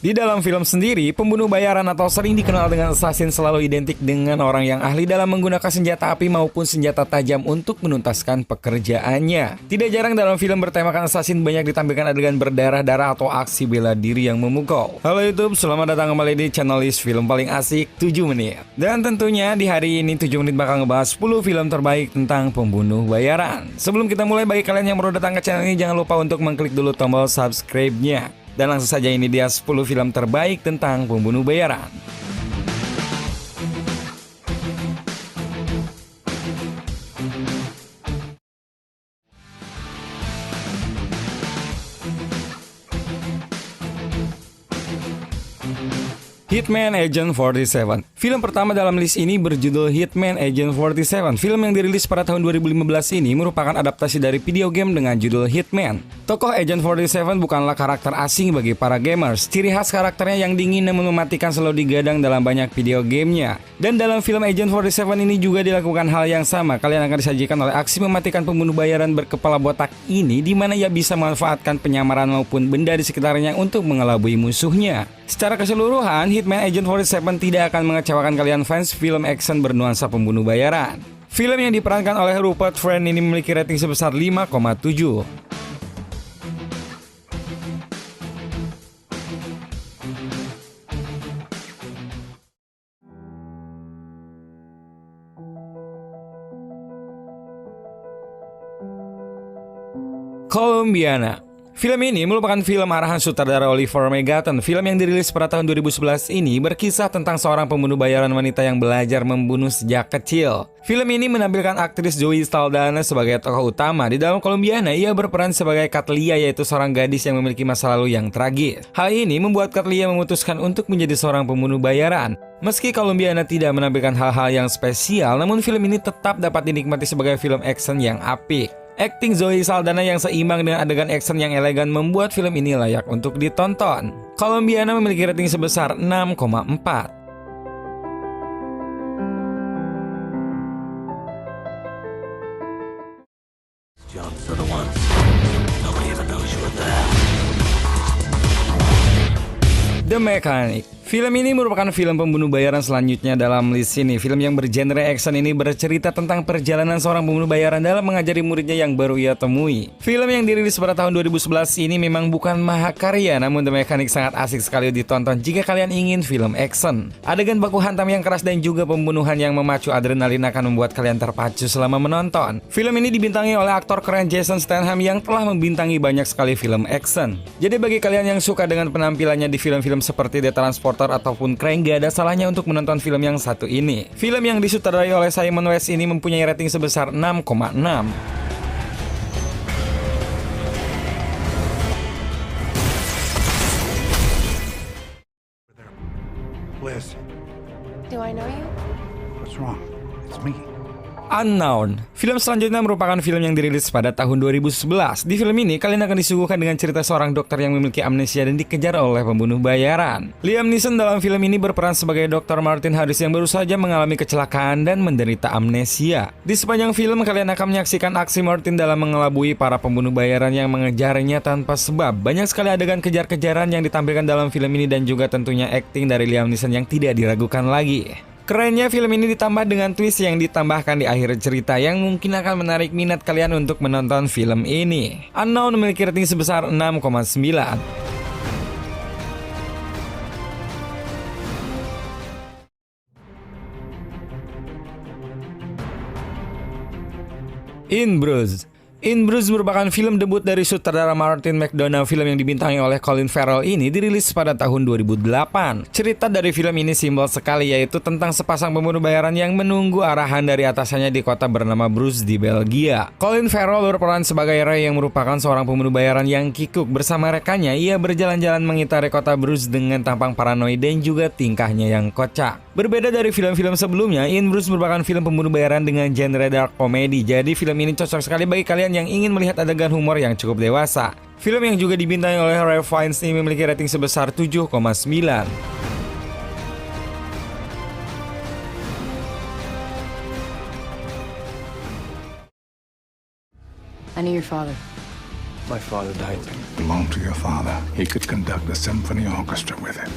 Di dalam film sendiri, pembunuh bayaran atau sering dikenal dengan assassin selalu identik dengan orang yang ahli dalam menggunakan senjata api maupun senjata tajam untuk menuntaskan pekerjaannya. Tidak jarang dalam film bertemakan assassin banyak ditampilkan adegan berdarah-darah atau aksi bela diri yang memukau. Halo YouTube, selamat datang kembali di channel list film paling asik 7 menit. Dan tentunya di hari ini 7 menit bakal ngebahas 10 film terbaik tentang pembunuh bayaran. Sebelum kita mulai, bagi kalian yang baru datang ke channel ini, jangan lupa untuk mengklik dulu tombol subscribe-nya. Dan langsung saja, ini dia 10 film terbaik tentang pembunuh bayaran. Hitman Agent 47. Film pertama dalam list ini berjudul Hitman Agent 47. Film yang dirilis pada tahun 2015 ini merupakan adaptasi dari video game dengan judul Hitman. Tokoh Agent 47 bukanlah karakter asing bagi para gamers. Ciri khas karakternya yang dingin dan mematikan selalu digadang dalam banyak video gamenya. Dan dalam film Agent 47 ini juga dilakukan hal yang sama. Kalian akan disajikan oleh aksi mematikan pembunuh bayaran berkepala botak ini, di mana ia bisa memanfaatkan penyamaran maupun benda di sekitarnya untuk mengelabui musuhnya. Secara keseluruhan, Hitman Agent 47 tidak akan mengecewakan kalian fans film action bernuansa pembunuh bayaran. Film yang diperankan oleh Rupert Friend ini memiliki rating sebesar 5,7. Colombiana. Film ini merupakan film arahan sutradara Oliver Megaten. Film yang dirilis pada tahun 2011 ini berkisah tentang seorang pembunuh bayaran wanita yang belajar membunuh sejak kecil. Film ini menampilkan aktris Zoe Saldana sebagai tokoh utama. Di dalam Colombiana, ia berperan sebagai Katlia, yaitu seorang gadis yang memiliki masa lalu yang tragis. Hal ini membuat Katlia memutuskan untuk menjadi seorang pembunuh bayaran. Meski Colombiana tidak menampilkan hal-hal yang spesial, namun film ini tetap dapat dinikmati sebagai film action yang apik. Akting Zoe Saldana yang seimbang dengan adegan action yang elegan membuat film ini layak untuk ditonton. Colombiana memiliki rating sebesar 6,4. The Mechanic. Film ini merupakan film pembunuh bayaran selanjutnya dalam list ini. Film yang bergenre action ini bercerita tentang perjalanan seorang pembunuh bayaran dalam mengajari muridnya yang baru ia temui. Film yang dirilis pada tahun 2011 ini memang bukan mahakarya, namun The Mechanic sangat asik sekali ditonton jika kalian ingin film action. Adegan baku hantam yang keras dan juga pembunuhan yang memacu adrenalin akan membuat kalian terpacu selama menonton. Film ini dibintangi oleh aktor keren Jason Statham yang telah membintangi banyak sekali film action. Jadi bagi kalian yang suka dengan penampilannya di film-film seperti The Transporter ataupun Crank, gak ada salahnya untuk menonton film yang satu ini. Film yang disutradarai oleh Simon West ini mempunyai rating sebesar 6,6. Liz, Do I know you? what's wrong? It's me. Unknown. Film selanjutnya merupakan film yang dirilis pada tahun 2011. Di film ini, kalian akan disuguhkan dengan cerita seorang dokter yang memiliki amnesia dan dikejar oleh pembunuh bayaran. Liam Neeson dalam film ini berperan sebagai Dr. Martin Harris yang baru saja mengalami kecelakaan dan menderita amnesia. Di sepanjang film, kalian akan menyaksikan aksi Martin dalam mengelabui para pembunuh bayaran yang mengejarnya tanpa sebab. Banyak sekali adegan kejar-kejaran yang ditampilkan dalam film ini dan juga tentunya akting dari Liam Neeson yang tidak diragukan lagi. Kerennya film ini ditambah dengan twist yang ditambahkan di akhir cerita yang mungkin akan menarik minat kalian untuk menonton film ini. Unknown memiliki rating sebesar 6,9. In Bruges. In Bruges merupakan film debut dari sutradara Martin McDonagh. Film yang dibintangi oleh Colin Farrell ini dirilis pada tahun 2008. Cerita dari film ini simbol sekali, yaitu tentang sepasang pembunuh bayaran yang menunggu arahan dari atasannya di kota bernama Bruges di Belgia. Colin Farrell berperan sebagai Ray yang merupakan seorang pembunuh bayaran yang kikuk. Bersama rekannya, ia berjalan-jalan mengitari kota Bruges dengan tampang paranoid dan juga tingkahnya yang kocak. Berbeda dari film-film sebelumnya, In Bruges merupakan film pembunuh bayaran dengan genre dark comedy. Jadi film ini cocok sekali bagi kalian yang ingin melihat adegan humor yang cukup dewasa. Film yang juga dibintangi oleh Ralph Fiennes ini memiliki rating sebesar 7,9. I knew your father. My father died. Belonged to your father. He could conduct a symphony orchestra with it.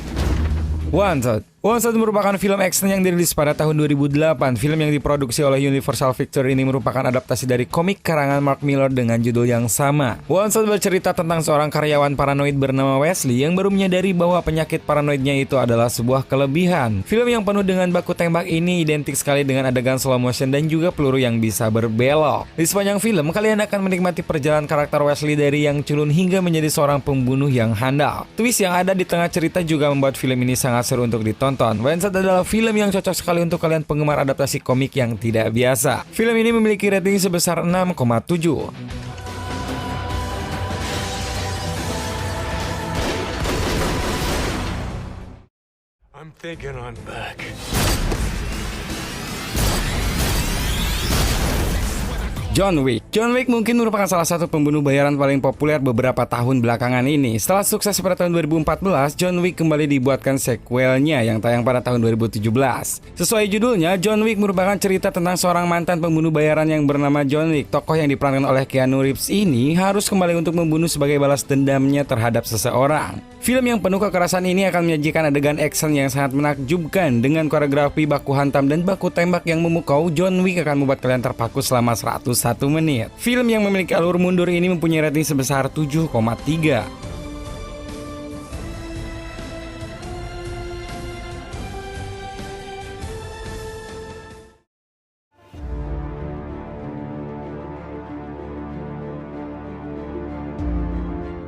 Wanted. Wanted merupakan film action yang dirilis pada tahun 2008. Film yang diproduksi oleh Universal Pictures ini merupakan adaptasi dari komik karangan Mark Millar dengan judul yang sama. Wanted bercerita tentang seorang karyawan paranoid bernama Wesley yang baru menyadari bahwa penyakit paranoidnya itu adalah sebuah kelebihan. Film yang penuh dengan baku tembak ini identik sekali dengan adegan slow motion dan juga peluru yang bisa berbelok. Di sepanjang film, kalian akan menikmati perjalanan karakter Wesley dari yang culun hingga menjadi seorang pembunuh yang handal. Twist yang ada di tengah cerita juga membuat film ini sangat seru untuk ditonton. Wanted adalah film yang cocok sekali untuk kalian penggemar adaptasi komik yang tidak biasa. Film ini memiliki rating sebesar 6,7. I'm thinking I'm back. John Wick. John Wick mungkin merupakan salah satu pembunuh bayaran paling populer beberapa tahun belakangan ini. Setelah sukses pada tahun 2014, John Wick kembali dibuatkan sequelnya yang tayang pada tahun 2017. Sesuai judulnya, John Wick merupakan cerita tentang seorang mantan pembunuh bayaran yang bernama John Wick. Tokoh yang diperankan oleh Keanu Reeves ini harus kembali untuk membunuh sebagai balas dendamnya terhadap seseorang. Film yang penuh kekerasan ini akan menyajikan adegan action yang sangat menakjubkan dengan koreografi baku hantam dan baku tembak yang memukau. John Wick akan membuat kalian terpaku selama 101 menit. Film yang memiliki alur mundur ini mempunyai rating sebesar 7,3.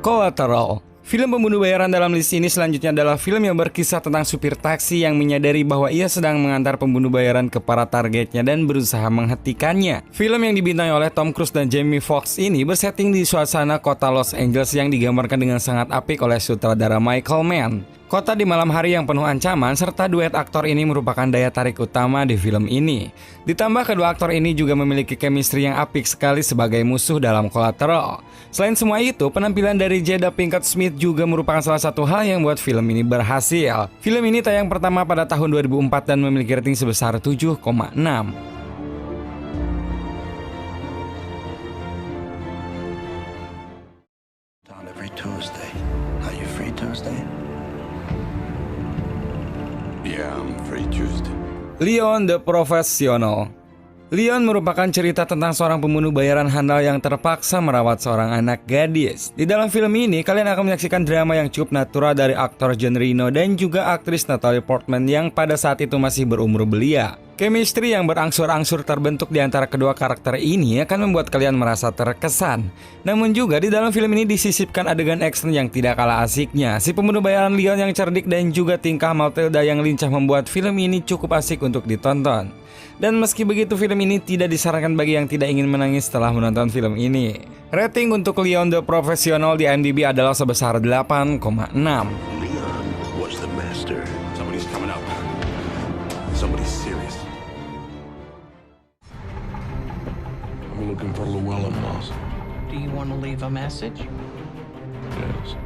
Collateral. Film pembunuh bayaran dalam list ini selanjutnya adalah film yang berkisah tentang supir taksi yang menyadari bahwa ia sedang mengantar pembunuh bayaran ke para targetnya dan berusaha menghentikannya. Film yang dibintangi oleh Tom Cruise dan Jamie Foxx ini bersetting di suasana kota Los Angeles yang digambarkan dengan sangat apik oleh sutradara Michael Mann. Kota di malam hari yang penuh ancaman serta duet aktor ini merupakan daya tarik utama di film ini. Ditambah kedua aktor ini juga memiliki chemistry yang apik sekali sebagai musuh dalam Collateral. Selain semua itu, penampilan dari Jada Pinkett Smith juga merupakan salah satu hal yang membuat film ini berhasil. Film ini tayang pertama pada tahun 2004 dan memiliki rating sebesar 7,6. On every Tuesday. Are you free Tuesday? Yeah, I'm free Tuesday. Leon the Professional. Leon merupakan cerita tentang seorang pembunuh bayaran handal yang terpaksa merawat seorang anak gadis. Di dalam film ini, kalian akan menyaksikan drama yang cukup natural dari aktor Jean Reno dan juga aktris Natalie Portman yang pada saat itu masih berumur belia. Chemistry yang berangsur-angsur terbentuk di antara kedua karakter ini akan membuat kalian merasa terkesan. Namun juga di dalam film ini disisipkan adegan action yang tidak kalah asiknya. Si pembunuh bayaran Leon yang cerdik dan juga tingkah Matilda yang lincah membuat film ini cukup asik untuk ditonton. Dan meski begitu, film ini tidak disarankan bagi yang tidak ingin menangis setelah menonton film ini. Rating untuk Leon the Professional di IMDb adalah sebesar 8,6. Leon was the master. Somebody's coming up. Somebody's serious. I'm looking for Llewellyn Moss. Do you want to leave a message? Yes.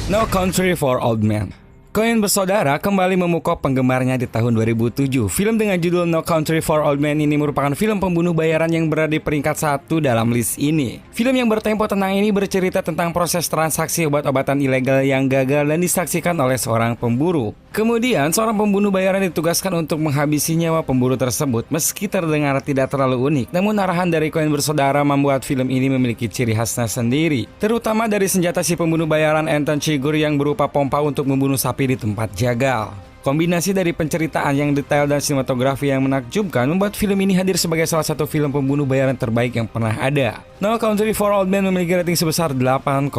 No Country for Old Men. Coen bersaudara kembali memukau penggemarnya di tahun 2007. Film dengan judul No Country for Old Men ini merupakan film pembunuh bayaran yang berada di peringkat 1 dalam list ini. Film yang bertempo tenang ini bercerita tentang proses transaksi obat-obatan ilegal yang gagal dan disaksikan oleh seorang pemburu. Kemudian, seorang pembunuh bayaran ditugaskan untuk menghabisi nyawa pemburu tersebut. Meski terdengar tidak terlalu unik, namun arahan dari Coen bersaudara membuat film ini memiliki ciri khasnya sendiri. Terutama dari senjata si pembunuh bayaran Anton Chigurh yang berupa pompa untuk membunuh sapi di tempat jagal. Kombinasi dari penceritaan yang detail dan sinematografi yang menakjubkan membuat film ini hadir sebagai salah satu film pembunuh bayaran terbaik yang pernah ada. No Country for Old Men memiliki rating sebesar 8,1.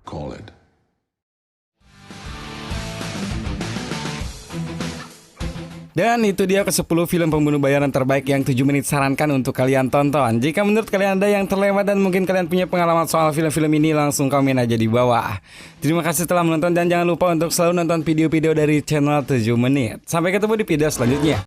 Call it. Dan itu dia ke-10 film pembunuh bayaran terbaik yang 7 menit sarankan untuk kalian tonton. Jika menurut kalian ada yang terlewat dan mungkin kalian punya pengalaman soal film-film ini, langsung komen aja di bawah. Terima kasih telah menonton dan jangan lupa untuk selalu nonton video-video dari channel 7 menit. Sampai ketemu di video selanjutnya.